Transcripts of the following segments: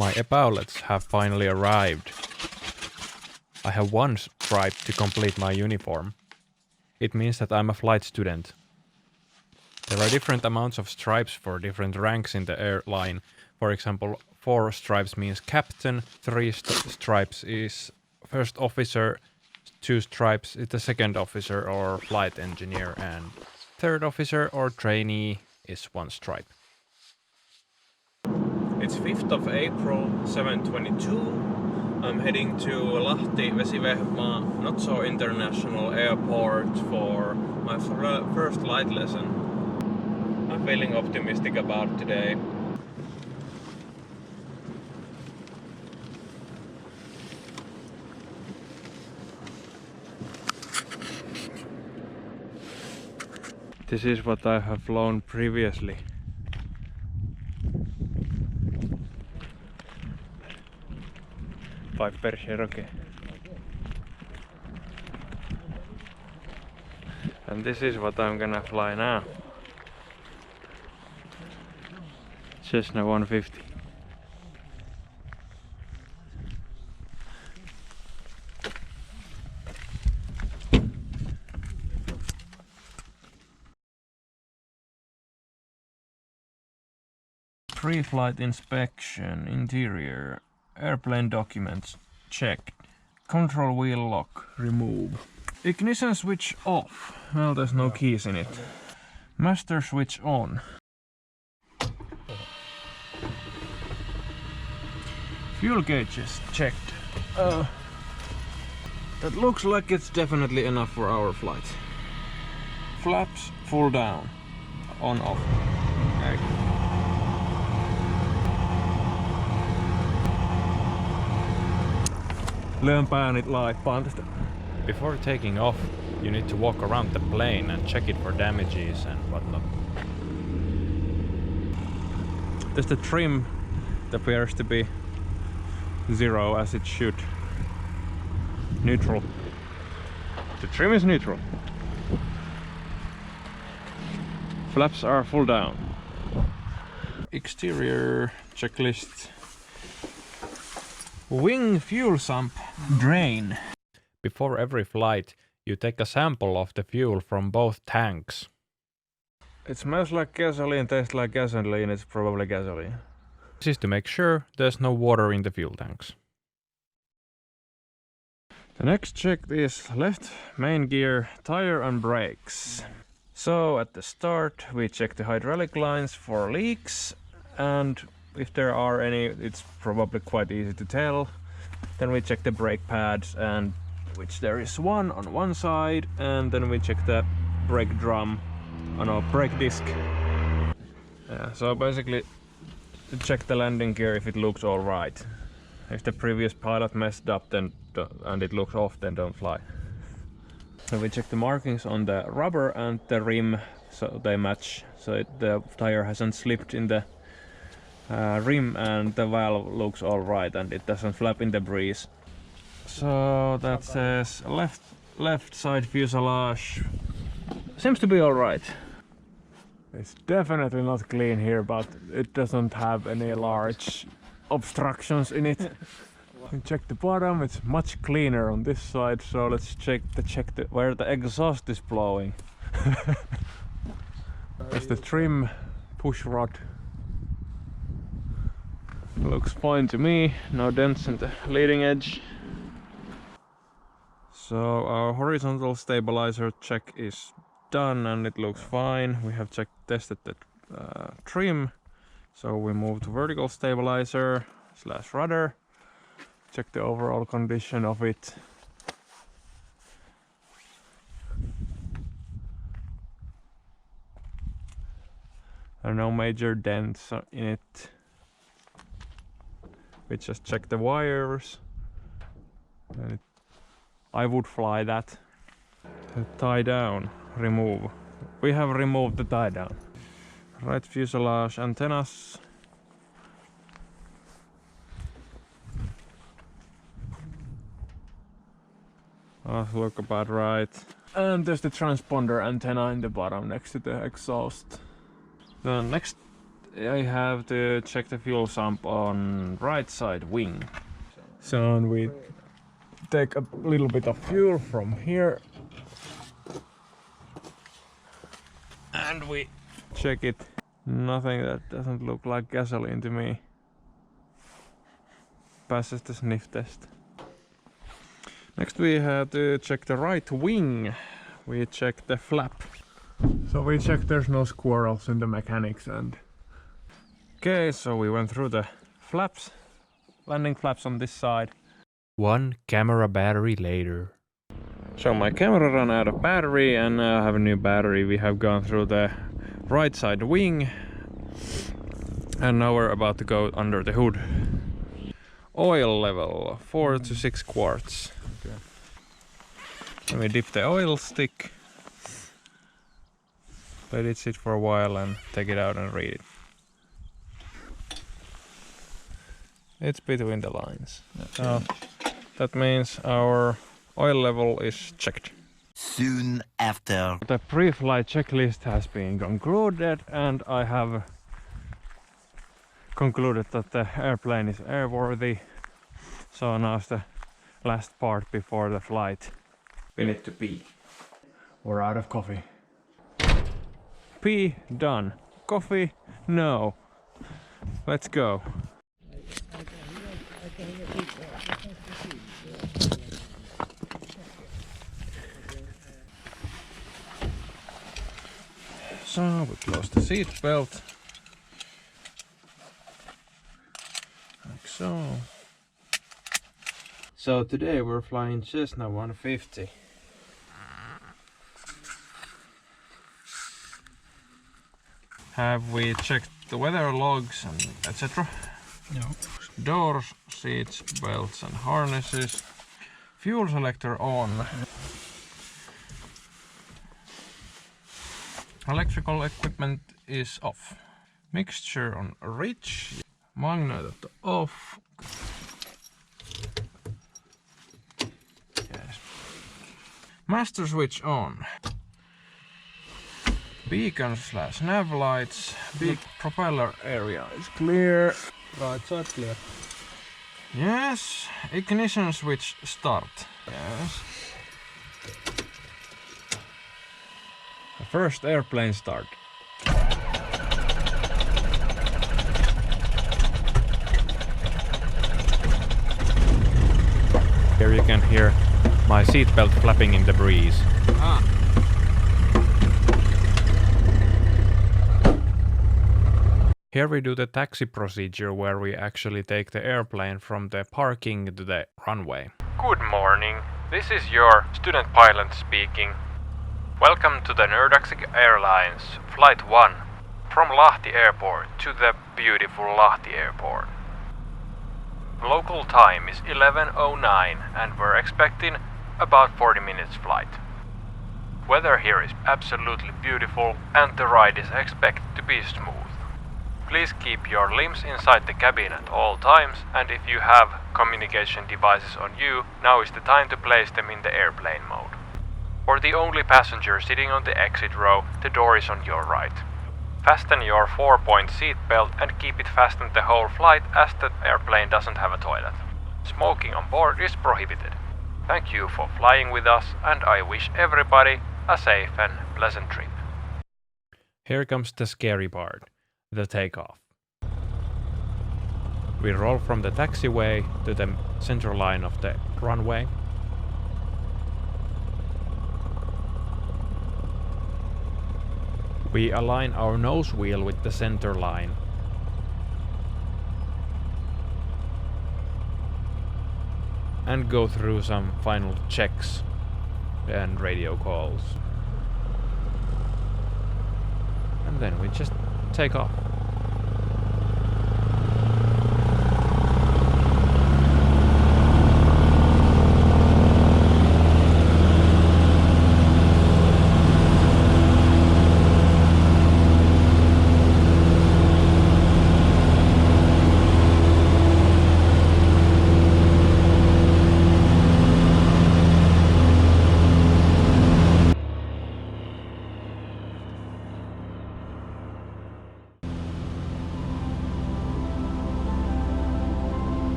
My epaulets have finally arrived. I have one stripe to complete my uniform. It means that I'm a flight student. There are different amounts of stripes for different ranks in the airline. For example, 4 stripes means captain, 3 stripes is first officer, 2 stripes is the second officer or flight engineer, and third officer or trainee is 1 stripe. It's 5th of April, 7:22. I'm heading to Lahti-Vesivehmaa, not so international airport for my first flight lesson. I'm feeling optimistic about today. This is what I have flown previously. Piper Cherokee. And this is what I'm gonna fly now. Cessna 150. Pre-flight inspection, interior, airplane documents, checked. Control wheel lock, remove. Ignition switch off. Well, there's no keys in it. Master switch on. Fuel gauges checked. That looks like it's definitely enough for our flight. Flaps full down. On off. Okay. Lyön päänit laippaan tästä. Before taking off, you need to walk around the plane and check it for damages and whatnot. The trim appears to be 0 as it should. Neutral. The trim is neutral. Flaps are full down. Exterior checklist. Wing fuel sump drain. Before every flight, you take a sample of the fuel from both tanks. It smells like gasoline, tastes like gasoline, it's probably gasoline. This is to make sure there's no water in the fuel tanks. The next check is left main gear, tire and brakes. So at the start we check the hydraulic lines for leaks, and if there are any, it's probably quite easy to tell. Then we check the brake pads, and which there is one on one side, and then we check the brake drum, brake disc. Yeah, so basically check the landing gear if it looks all right. If the previous pilot messed up then and it looks off, then don't fly. So we check the markings on the rubber and the rim so they match, so the tire hasn't slipped in the rim and the valve looks all right and it doesn't flap in the breeze. So that says left side fuselage seems to be all right. It's definitely not clean here, but it doesn't have any large obstructions in it. We check the bottom, it's much cleaner on this side, so let's check where the exhaust is blowing. There's the trim push rod. Looks fine to me, no dents in the leading edge. So our horizontal stabilizer check is done and it looks fine. We have tested the trim, so we move to vertical stabilizer / rudder. Check the overall condition of it. There are no major dents in it. We just check the wires. I would fly that. Tie down, remove. We have removed the tie down. Right fuselage antennas. Look about right. And there's the transponder antenna in the bottom next to the exhaust. The next I have to check the fuel sump on right side wing. So we take a little bit of fuel from here and we check it. Nothing that doesn't look like gasoline to me. Passes the sniff test. Next we have to check the right wing. We check the flap. So we check there's no squirrels in the mechanics and... Okay, so we went through the flaps, landing flaps on this side. One camera battery later. So my camera ran out of battery and now I have a new battery. We have gone through the right side wing and now we're about to go under the hood. Oil level 4 to 6 quarts. Okay. Then we dip the oil stick, let it sit for a while and take it out and read it. It's between the lines. So that means our oil level is checked. Soon after. The pre-flight checklist has been concluded and I have concluded that the airplane is airworthy. So now's the last part before the flight. We need to pee. We're out of coffee. Pee done. Coffee? No. Let's go. So we close the seat belt. Like so. So today we're flying Cessna 150. Have we checked the weather logs and etc.? No. Doors, seats, belts and harnesses. Fuel selector on. Electrical equipment is off. Mixture on rich. Magnet off. Yes. Master switch on. Beacon / nav lights. Big propeller area is clear. Right side clear. Yes. Ignition switch start. Yes. The first airplane start. Here you can hear my seatbelt flapping in the breeze. Ah. Here we do the taxi procedure where we actually take the airplane from the parking to the runway. Good morning, this is your student pilot speaking. Welcome to the Nerdaxic Airlines Flight 1 from Lahti Airport to the beautiful Lahti Airport. Local time is 11:09 and we're expecting about 40 minutes flight. Weather here is absolutely beautiful and the ride is expected to be smooth. Please keep your limbs inside the cabin at all times and if you have communication devices on you, now is the time to place them in the airplane mode. For the only passenger sitting on the exit row, the door is on your right. Fasten your 4-point seat belt and keep it fastened the whole flight as the airplane doesn't have a toilet. Smoking on board is prohibited. Thank you for flying with us and I wish everybody a safe and pleasant trip. Here comes the scary part, the takeoff. We roll from the taxiway to the center line of the runway. We align our nose wheel with the center line. And go through some final checks and radio calls. And then we just take off.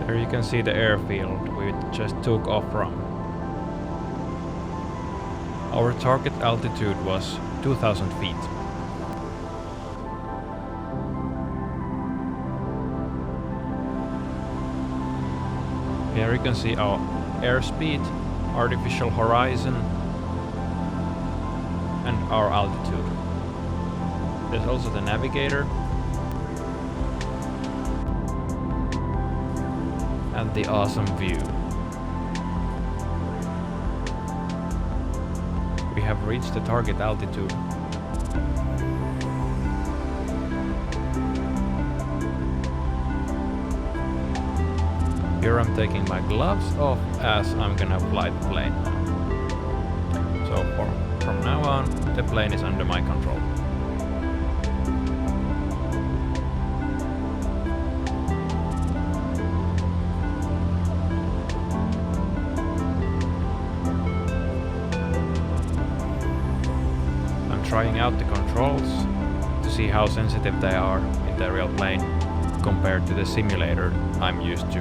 There you can see the airfield we just took off from. Our target altitude was 2,000 feet. Here you can see our airspeed, artificial horizon, and our altitude. There's also the navigator and the awesome view. We have reached the target altitude. Here I'm taking my gloves off as I'm gonna fly the plane. So from now on, the plane is under my control. I'm trying out the controls to see how sensitive they are in the real plane compared to the simulator I'm used to.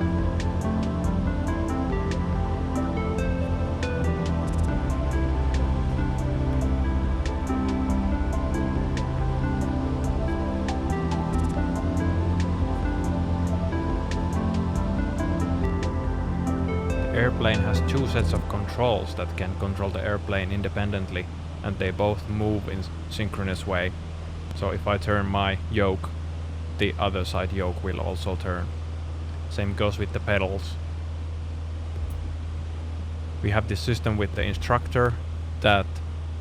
The airplane has two sets of controls that can control the airplane independently, and they both move in synchronous way. So if I turn my yoke, the other side yoke will also turn. Same goes with the pedals. We have this system with the instructor that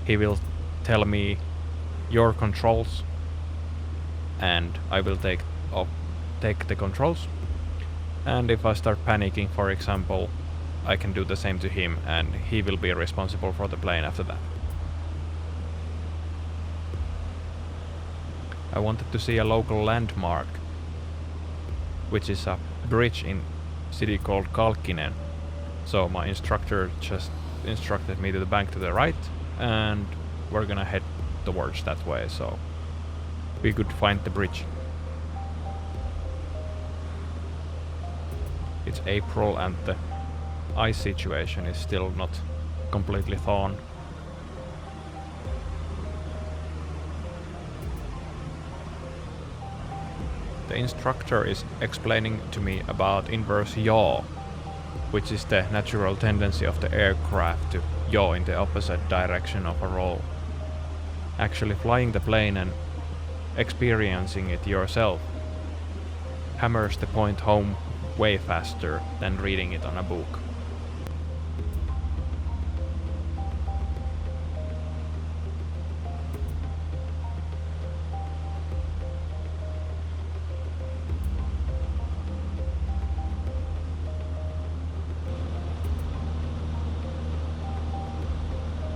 he will tell me your controls, and I will take the controls. And if I start panicking, for example, I can do the same to him, and he will be responsible for the plane after that. I wanted to see a local landmark, which is a bridge in a city called Kalkkinen. So my instructor just instructed me to the bank to the right, and we're gonna head towards that way, so we could find the bridge. It's April and the ice situation is still not completely thawed. The instructor is explaining to me about inverse yaw, which is the natural tendency of the aircraft to yaw in the opposite direction of a roll. Actually flying the plane and experiencing it yourself hammers the point home way faster than reading it on a book.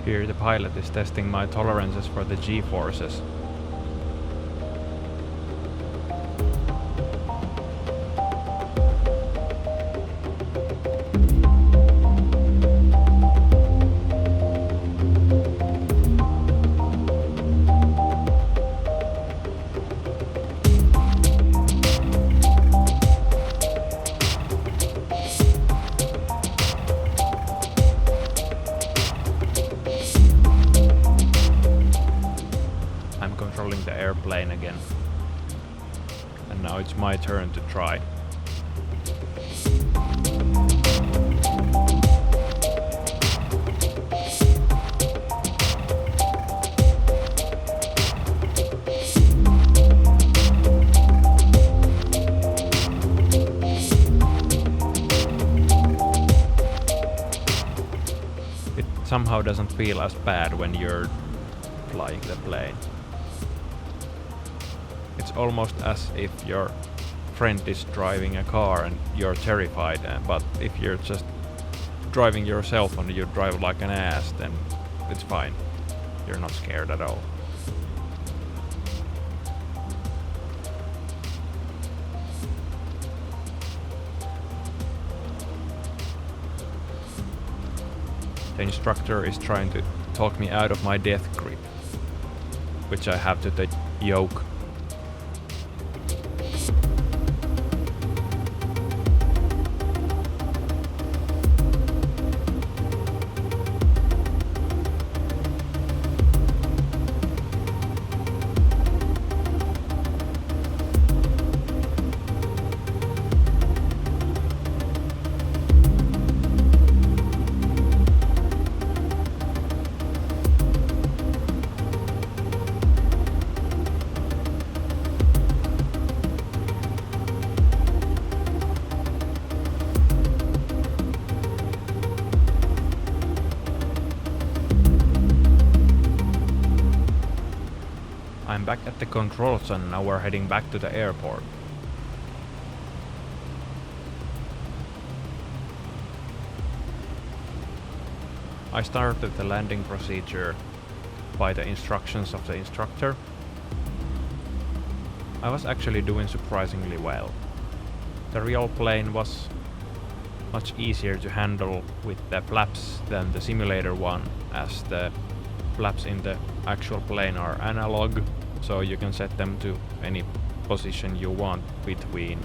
Here the pilot is testing my tolerances for the G-forces. Controlling the airplane again. And now it's my turn to try. It somehow doesn't feel as bad when you're flying the plane. It's almost as if your friend is driving a car and you're terrified, but if you're just driving yourself and you drive like an ass, then it's fine. You're not scared at all. The instructor is trying to talk me out of my death grip, which I have to the yoke. back at the controls and now we're heading back to the airport. I started the landing procedure by the instructions of the instructor. I was actually doing surprisingly well. The real plane was much easier to handle with the flaps than the simulator one, as the flaps in the actual plane are analog, so you can set them to any position you want between.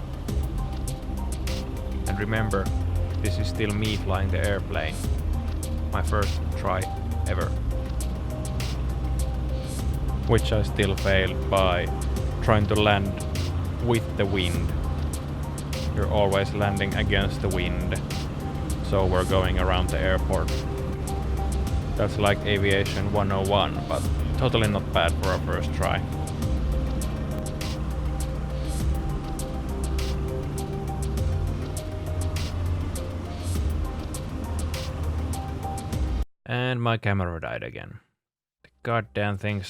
And remember, this is still me flying the airplane. My first try ever. Which I still failed by trying to land with the wind. You're always landing against the wind, so we're going around the airport. That's like aviation 101, but totally not bad for a first try. And my camera died again. The goddamn thing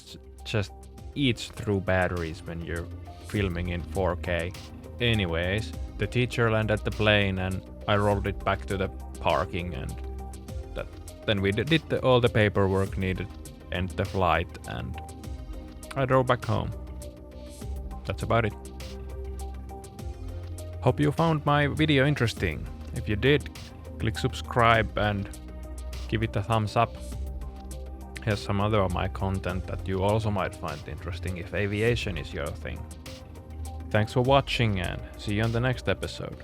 just eats through batteries when you're filming in 4K. Anyways, the teacher landed the plane and I rolled it back to the parking, and then we did all the paperwork needed, end the flight, and I drove back home. That's about it. Hope you found my video interesting. If you did, click subscribe and give it a thumbs up. Here's some other of my content that you also might find interesting if aviation is your thing. Thanks for watching and see you on the next episode.